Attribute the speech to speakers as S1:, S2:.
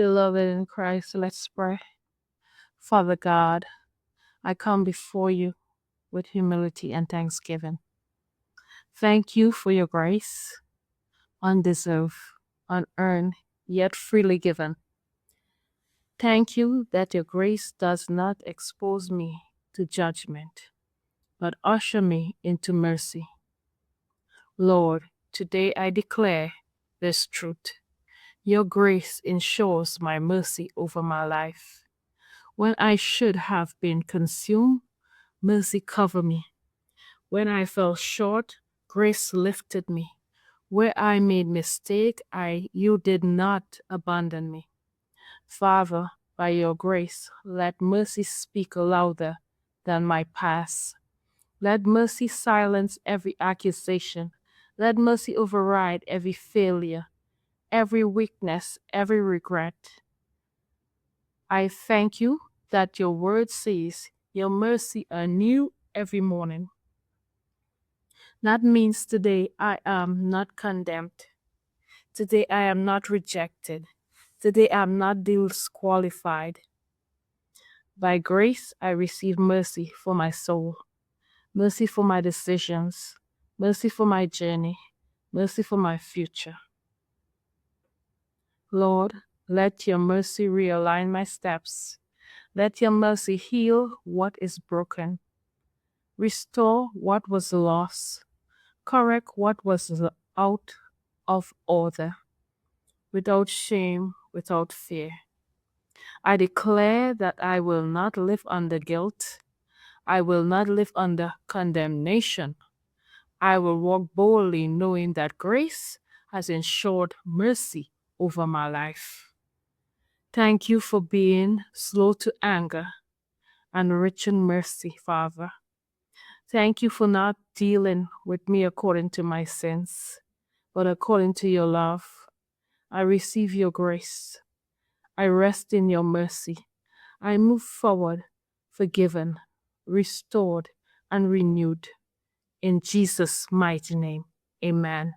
S1: Beloved in Christ, let's pray. Father God, I come before you with humility and thanksgiving. Thank you for your grace, undeserved, unearned, yet freely given. Thank you that your grace does not expose me to judgment, but usher me into mercy. Lord, today I declare this truth. Your grace ensures my mercy over my life. When I should have been consumed, mercy covered me. When I fell short, grace lifted me. Where I made mistake, you did not abandon me. Father, by your grace, let mercy speak louder than my past. Let mercy silence every accusation. Let mercy override every failure, every weakness, every regret. I thank you that your word says your mercy are new every morning. That means today I am not condemned. Today I am not rejected. Today I am not disqualified. By grace I receive mercy for my soul, mercy for my decisions, mercy for my journey, mercy for my future. Lord, let your mercy realign my steps. Let your mercy heal what is broken. Restore what was lost. Correct what was out of order. Without shame, without fear. I declare that I will not live under guilt. I will not live under condemnation. I will walk boldly knowing that grace has ensured mercy over my life. Thank you for being slow to anger and rich in mercy, Father. Thank you for not dealing with me according to my sins, but according to your love. I receive your grace. I rest in your mercy. I move forward, forgiven, restored, and renewed. In Jesus' mighty name, amen.